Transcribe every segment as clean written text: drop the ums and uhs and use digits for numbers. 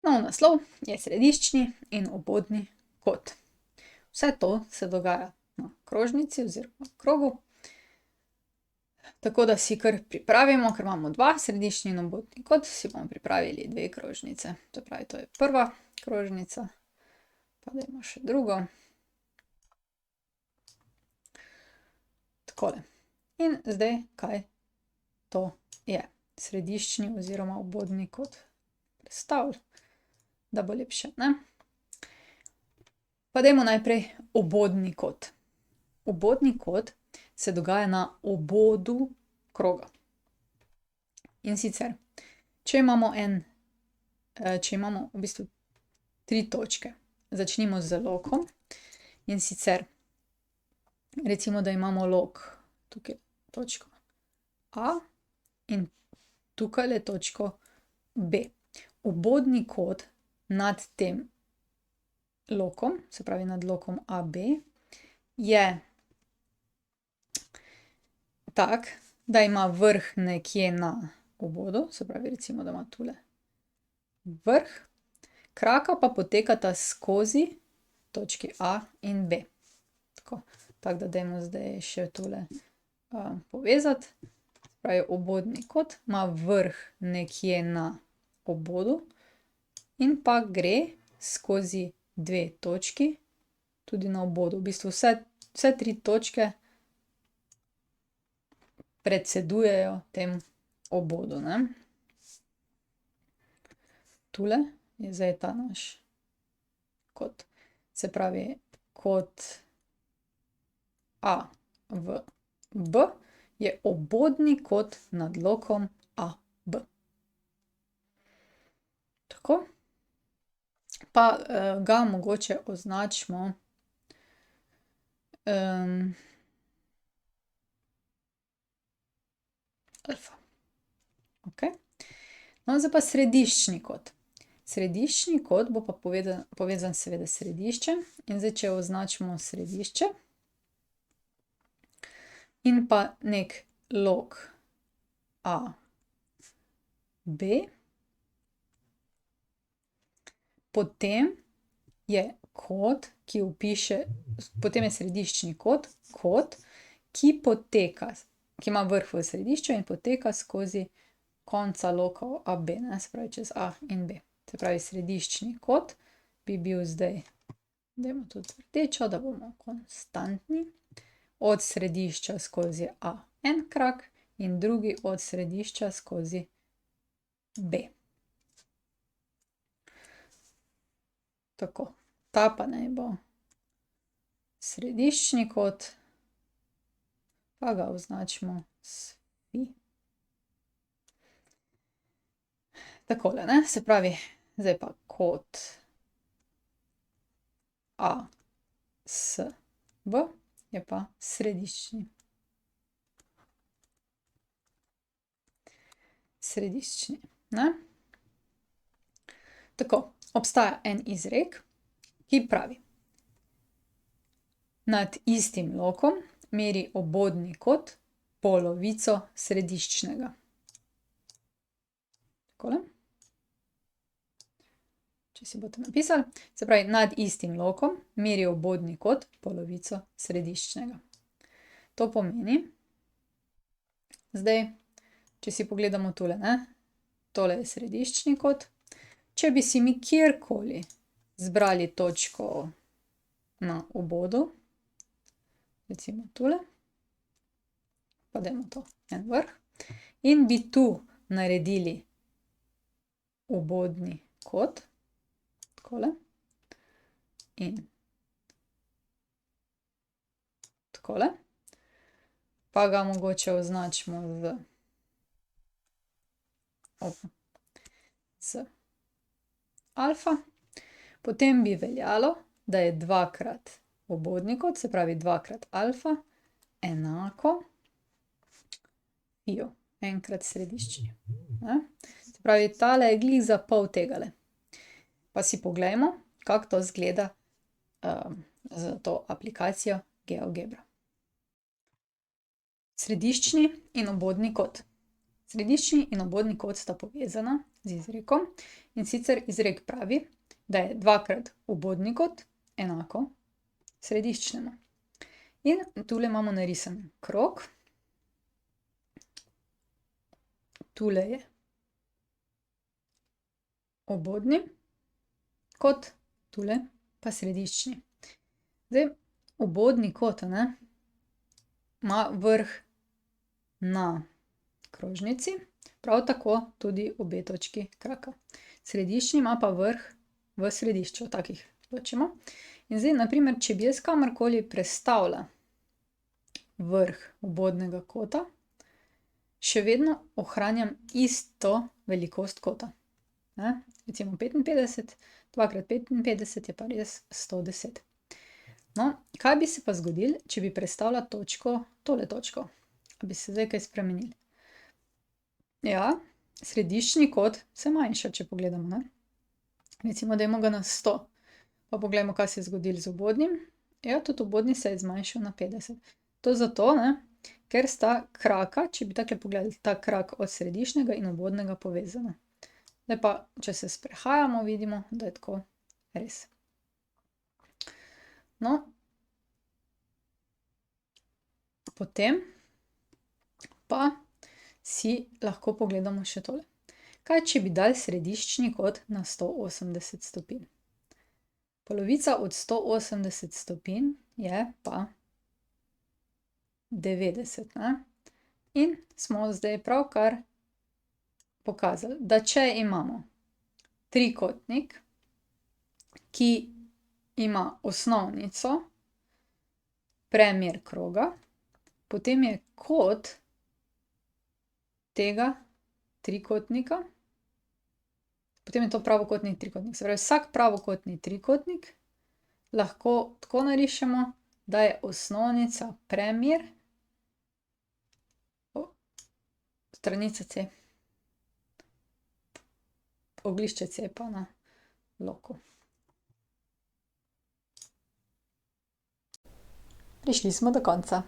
Nov naslov je središčni in obodni kot. Vse to se dogaja na krožnici oziroma krogu. Tako da si kar pripravimo, ker imamo dva, središčni in obodni kot, si bomo pripravili dve krožnice. Se pravi, to je prva krožnica, pa dajmo še drugo. Takole. In zdaj, kaj to je? Središčni oziroma obodni kot. Predstavljaj, da bo lepše, ne? Pa dajmo najprej obodni kot. Obodni kot se dogaja na obodu kroga. In sicer, če imamo v bistvu 3 točke, začnimo z lokom, in sicer, recimo, da imamo lok tukaj točko A in tukajle točko B. Obodni kot nad tem lokom, se pravi nad lokom AB, je tak, da ima vrh nekje na obodu, se pravi, recimo, da ima tule vrh, kraka pa potekata skozi točki A in B. Tako da dajmo zdaj še tule povezati. Se pravi, obodni kot ima vrh nekje na obodu in pa gre skozi 2 točki tudi na obodu. V bistvu vse 3 točke predsedujejo tem obodu, ne. Tule je zdaj ta naš kot. Se pravi, kot A v B je obodni kot nad lokom AB. Tako. Pa ga mogoče označimo alfa. Okej. No, zdaj pa središčni kot. Središčni kot bo pa povezan seveda s središčem. In zdaj, če označimo središče in pa neki lok AB, potem je kot, ki opiše, potem je središčni kot, ki poteka, ki ima vrh v središču in poteka skozi konca lokov AB, ne, se pravi čez A in B. Se pravi, središčni kot bi bil zdaj, dajmo tudi rdečo, da bomo konstantni, od središča skozi A en krak in drugi od središča skozi B. Tako, ta pa naj bo središčni kot, pa ga označimo s fi. Takole, ne, se pravi, zdaj pa kot A S B je pa središčni. Središčni, ne. Tako, obstaja en izrek, ki pravi: nad istim lokom meri obodni kot polovico središčnega. Takole. Če si boste napisali, se pravi, nad istim lokom meri obodni kot polovico središčnega. To pomeni, zdaj, če si pogledamo tule, ne, tole je središčni kot. Če bi si mi kjerkoli zbrali točko na obodu, recimo tule, pa dajmo to en vrh, in bi tu naredili obodni kot, takole, in takole, pa ga mogoče označimo z alfa, potem bi veljalo, da je dvakrat obodni kot, se pravi dvakrat alfa, enako fio, enkrat središčni, ne. Se pravi, tale je glih za pol tegale. Pa si poglejmo, kako to izgleda s to aplikacijo GeoGebra. Središčni in obodni kot. Središčni in obodni kot sta povezana, z izrekom. In sicer izrek pravi, da je 2x obodni kot enako središčnemu. In tule imamo narisan krog. Tule je obodni kot, tule pa središčni. Zdaj, obodni kot, ima vrh na krožnici, prav tako tudi obe točki kraka. Središčni ima pa vrh v središču, takih ločimo. In zdaj, na primer, če bi jaz kamorkoli prestavila vrh obodnega kota, še vedno ohranjam isto velikost kota. Recimo 55, 2x55 je pa res 110. No, kaj bi se pa zgodilo, če bi prestavila točko, tole točko? A bi se zdaj kaj spremenilo? Ja, središčni kot se manjša, če pogledamo, Recimo, dajmo ga na 100. Pa poglejmo, kaj se je zgodilo z obodnim. Ja, tudi obodni se je zmanjšal na 50. To zato, ker sta kraka, če bi takole pogledali, ta krak od središčnega in obodnega povezana. Zdaj pa, če se sprehajamo, vidimo, da je tako res. No, potem pa si lahko pogledamo še tole. Kaj, če bi dali središčni kot na 180 stopinj? Polovica od 180 stopinj je pa 90, In smo zdaj pravkar pokazali, da če imamo trikotnik, ki ima osnovnico, premer kroga, potem je kot tega trikotnika, potem je to pravokotni trikotnik. Se pravi, vsak pravokotni trikotnik lahko tako narišemo, da je osnovnica premer stranica C. Oglišče C pa na loku. Prišli smo do konca.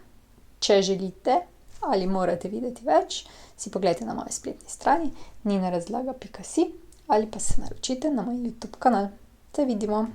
Če želite ali morate videti več, si poglejte na moji spletni strani ninarazlaga.si ali pa se naročite na moj YouTube kanal. Se vidimo!